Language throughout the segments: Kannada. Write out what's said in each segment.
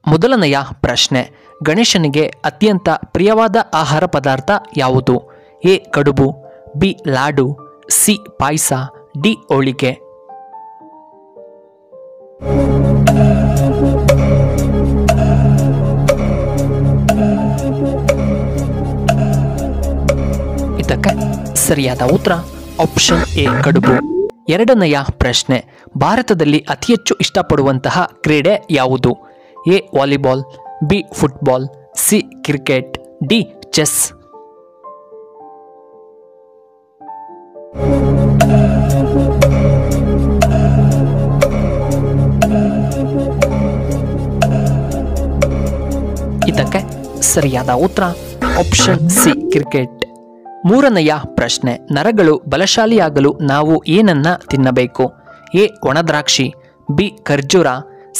ಮೊದಲನೆಯ ಪ್ರಶ್ನೆ, ಗಣೇಶನಿಗೆ ಅತ್ಯಂತ ಪ್ರಿಯವಾದ ಆಹಾರ ಪದಾರ್ಥ ಯಾವುದು? ಎ ಕಡುಬು, ಬಿ ಲಾಡು, ಸಿ ಪಾಯಸ, ಡಿ ಹೋಳಿಗೆ. ಇದಕ್ಕೆ ಸರಿಯಾದ ಉತ್ತರ ಆಪ್ಷನ್ ಎ ಕಡುಬು. ಎರಡನೆಯ ಪ್ರಶ್ನೆ, ಭಾರತದಲ್ಲಿ ಅತಿ ಹೆಚ್ಚು ಇಷ್ಟಪಡುವಂತಹ ಕ್ರೀಡೆ ಯಾವುದು? A volleyball, B football, C cricket, D chess. ಇದಕ್ಕೆ ಸರಿಯಾದ ಉತ್ತರ ಆಪ್ಷನ್ ಸಿ ಕ್ರಿಕೆಟ್. ಮೂರನೆಯ ಪ್ರಶ್ನೆ, ನರಗಳು ಬಲಶಾಲಿಯಾಗಲು ನಾವು ಏನನ್ನ ತಿನ್ನಬೇಕು? ಎ ಒಣದ್ರಾಕ್ಷಿ, ಬಿ ಖರ್ಜೂರ,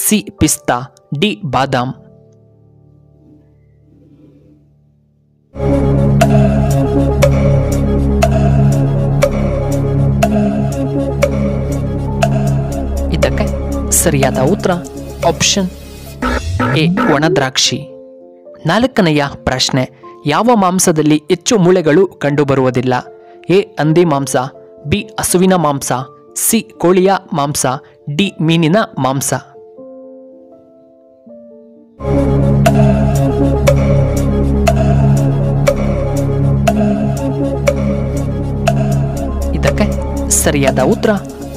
ಸಿ ಪಿಸ್ತಾ, ಡಿ ಬಾದಾಮ್. ಇದಕ್ಕೆ ಸರಿಯಾದ ಉತ್ತರ ಆಪ್ಷನ್ ಎ ಒಣದ್ರಾಕ್ಷಿ. ನಾಲ್ಕನೆಯ ಪ್ರಶ್ನೆ, ಯಾವ ಮಾಂಸದಲ್ಲಿ ಹೆಚ್ಚು ಮೂಳೆಗಳು ಕಂಡುಬರುವುದಿಲ್ಲ? ಎ ಹಂದಿ ಮಾಂಸ, ಬಿ ಹಸುವಿನ ಮಾಂಸ, ಸಿ ಕೋಳಿಯ ಮಾಂಸ, ಡಿ ಮೀನಿನ ಮಾಂಸ. ಇದಕ್ಕೆ ಸರಿಯಾದ ಉತ್ತರ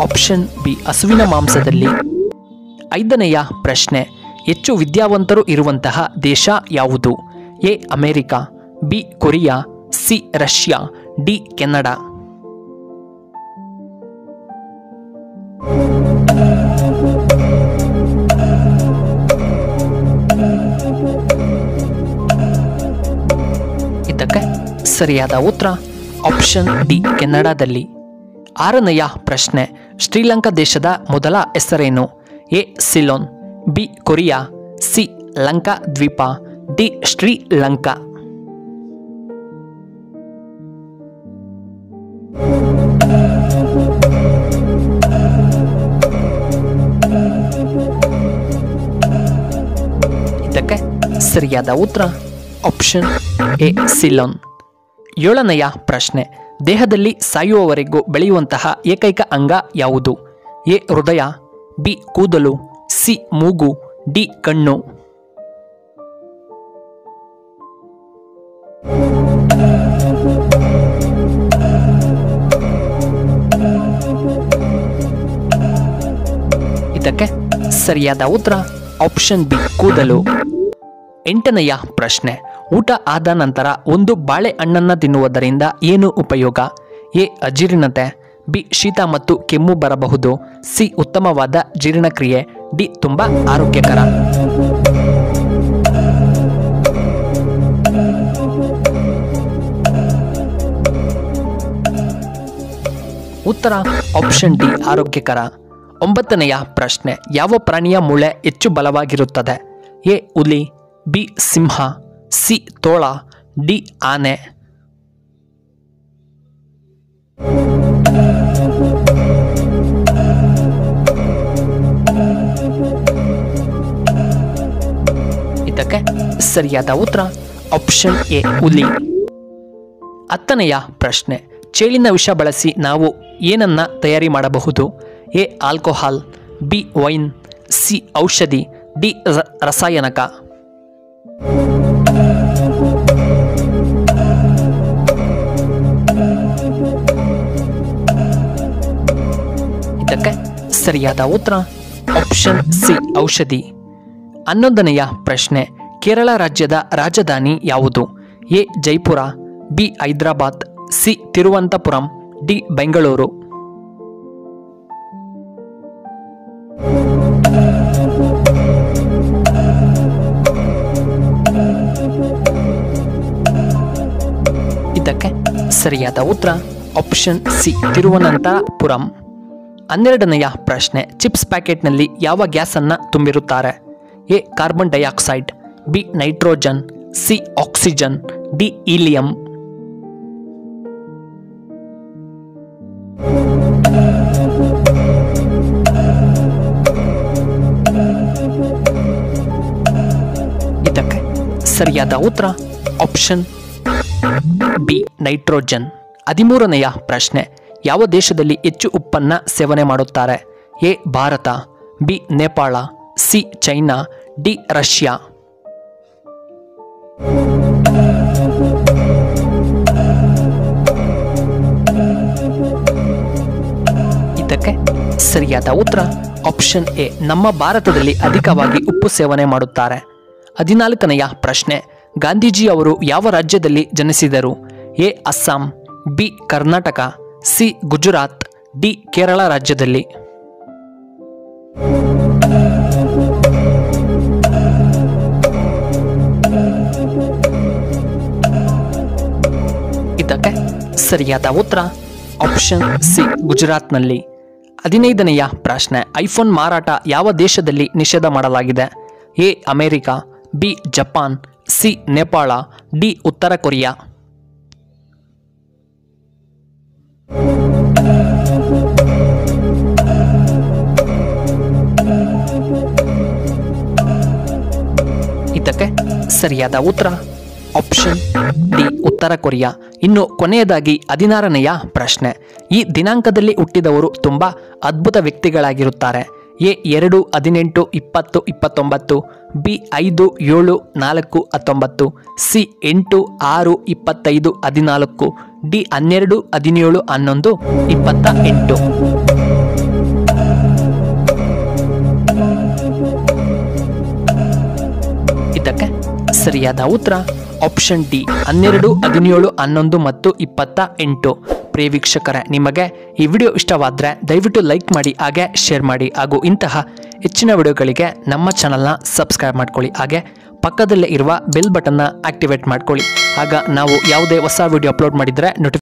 ಆಪ್ಷನ್ ಬಿ ಹಸುವಿನ ಮಾಂಸದಲ್ಲಿ. ಐದನೆಯ ಪ್ರಶ್ನೆ, ಹೆಚ್ಚು ವಿದ್ಯಾವಂತರು ಇರುವಂತಹ ದೇಶ ಯಾವುದು? A America, B Korea, C Russia, D Canada. ಇದಕ್ಕೆ ಸರಿಯಾದ ಉತ್ತರ ಆಪ್ಷನ್ ಡಿ ಕೆನಡಾದಲ್ಲಿ. ಆರನೆಯ ಪ್ರಶ್ನೆ, ಶ್ರೀಲಂಕಾ ದೇಶದ ಮೊದಲ ಹೆಸರೇನು? A Ceylon, B Korea, C Lanka ದ್ವೀಪ, ಡಿ ಶ್ರೀಲಂಕಾ. ಇದಕ್ಕೆ ಸರಿಯಾದ ಉತ್ತರ ಆಪ್ಷನ್ ಎ ಸಿಲೋನ್. ಏಳನೆಯ ಪ್ರಶ್ನೆ, ದೇಹದಲ್ಲಿ ಸಾಯುವವರೆಗೂ ಬೆಳೆಯುವಂತಹ ಏಕೈಕ ಅಂಗ ಯಾವುದು? ಎ ಹೃದಯ, ಬಿ ಕೂದಲು, ಸಿ ಮೂಗು, ಡಿ ಕಣ್ಣು. ಇದಕ್ಕೆ ಸರಿಯಾದ ಉತ್ತರ ಆಪ್ಷನ್ ಬಿ ಕೂದಲು. ಎಂಟನೆಯ ಪ್ರಶ್ನೆ, ಊಟ ಆದ ನಂತರ ಒಂದು ಬಾಳೆಹಣ್ಣನ್ನು ತಿನ್ನುವುದರಿಂದ ಏನು ಉಪಯೋಗ? ಎ ಅಜೀರ್ಣತೆ, ಬಿ ಶೀತ ಮತ್ತು ಕೆಮ್ಮು ಬರಬಹುದು, ಸಿ ಉತ್ತಮವಾದ ಜೀರ್ಣಕ್ರಿಯೆ, ಡಿ ತುಂಬಾ ಆರೋಗ್ಯಕರ. ಉತ್ತರ ಆಪ್ಷನ್ ಡಿ ಆರೋಗ್ಯಕರ. ಒಂಬತ್ತನೆಯ ಪ್ರಶ್ನೆ, ಯಾವ ಪ್ರಾಣಿಯ ಮೂಳೆ ಹೆಚ್ಚು ಬಲವಾಗಿರುತ್ತದೆ? ಎ ಹುಲಿ, ಬಿ ಸಿಂಹ, ಸಿ ತೋಳ, ಡಿ ಆನೆ. ಇದಕ್ಕೆ ಸರಿಯಾದ ಉತ್ತರ ಆಪ್ಷನ್ ಎ ಹುಲಿ. ಹತ್ತನೆಯ ಪ್ರಶ್ನೆ, ಚೇಳಿನ ವಿಷ ಬಳಸಿ ನಾವು ಏನನ್ನ ತಯಾರಿ ಮಾಡಬಹುದು? A alcohol, B wine, C ಔಷಧಿ, ಡಿ ರಾಸಾಯನಿಕ. ಇದಕ್ಕೆ ಸರಿಯಾದ ಉತ್ತರ ಆಪ್ಷನ್ ಸಿ ಔಷಧಿ. 11ನೆಯ ಪ್ರಶ್ನೆ, ಕೇರಳ ರಾಜ್ಯದ ರಾಜಧಾನಿ ಯಾವುದು? A Jaipur, B Hyderabad, C Thiruvananthapuram, D Bengaluru. ಇದಕ್ಕೆ ಸರಿಯಾದ ಉತ್ತರ ಆಪ್ಷನ್ ಸಿ ತಿರುವನಂತಪುರಂ. 12ನೆಯ ಪ್ರಶ್ನೆ, ಚಿಪ್ಸ್ ಪ್ಯಾಕೆಟ್ನಲ್ಲಿ ಯಾವ ಗ್ಯಾಸನ್ನು ತುಂಬಿರುತ್ತಾರೆ? A carbon dioxide, B nitrogen, C oxygen, D helium. ಸರಿಯಾದ ಉತ್ತರ ಆಪ್ಷನ್ ಬಿ ನೈಟ್ರೋಜನ್. 13ನೆಯ ಪ್ರಶ್ನೆ, ಯಾವ ದೇಶದಲ್ಲಿ ಹೆಚ್ಚು ಉಪ್ಪನ್ನು ಸೇವನೆ ಮಾಡುತ್ತಾರೆ? A Bharat, B Nepal, C China, D Russia. ಇದಕ್ಕೆ ಸರಿಯಾದ ಉತ್ತರ ಆಪ್ಷನ್ ಎ ನಮ್ಮ ಭಾರತದಲ್ಲಿ ಅಧಿಕವಾಗಿ ಉಪ್ಪು ಸೇವನೆ ಮಾಡುತ್ತಾರೆ. 14ನೆಯ ಪ್ರಶ್ನೆ, ಗಾಂಧೀಜಿ ಅವರು ಯಾವ ರಾಜ್ಯದಲ್ಲಿ ಜನಿಸಿದರು? A Assam, B Karnataka, C Gujarat, D Kerala ರಾಜ್ಯದಲ್ಲಿ. ಇದಕ್ಕೆ ಸರಿಯಾದ ಉತ್ತರ ಆಪ್ಷನ್ ಸಿ ಗುಜರಾತ್ನಲ್ಲಿ. 15ನೆಯ ಪ್ರಶ್ನೆ, ಐಫೋನ್ ಮಾರಾಟ ಯಾವ ದೇಶದಲ್ಲಿ ನಿಷೇಧ ಮಾಡಲಾಗಿದೆ? A America, B Japan, C Nepal, D ಉತ್ತರ ಕೊರಿಯಾ. ಇದಕ್ಕೆ ಸರಿಯಾದ ಉತ್ತರ ಆಪ್ಷನ್ ಡಿ ಉತ್ತರ ಕೊರಿಯಾ. ಇನ್ನು ಕೊನೆಯದಾಗಿ 16ನೆಯ ಪ್ರಶ್ನೆ, ಈ ದಿನಾಂಕದಲ್ಲಿ ಹುಟ್ಟಿದವರು ತುಂಬಾ ಅದ್ಭುತ ವ್ಯಕ್ತಿಗಳಾಗಿರುತ್ತಾರೆ. A 2 18 20 29, B 5 7 4 19, C 8 6 25 14, D 12 17 11 28. ಇದಕ್ಕೆ ಸರಿಯಾದ ಉತ್ತರ ಆಪ್ಷನ್ ಡಿ 12 17 11 ಮತ್ತು 28. ಪ್ರಿಯ ವೀಕ್ಷಕರೇ, ನಿಮಗೆ ಈ ವಿಡಿಯೋ ಇಷ್ಟವಾದರೆ ದಯವಿಟ್ಟು ಲೈಕ್ ಮಾಡಿ, ಹಾಗೆ ಶೇರ್ ಮಾಡಿ, ಹಾಗೂ ಇಂತಹ ಹೆಚ್ಚಿನ ವಿಡಿಯೋಗಳಿಗೆ ನಮ್ಮ ಚಾನಲ್ನ ಸಬ್ಸ್ಕ್ರೈಬ್ ಮಾಡ್ಕೊಳ್ಳಿ. ಹಾಗೆ ಪಕ್ಕದಲ್ಲೇ ಇರುವ ಬೆಲ್ ಬಟನ್ನ ಆಕ್ಟಿವೇಟ್ ಮಾಡ್ಕೊಳ್ಳಿ. ಆಗ ನಾವು ಯಾವುದೇ ಹೊಸ ವಿಡಿಯೋ ಅಪ್ಲೋಡ್ ಮಾಡಿದರೆ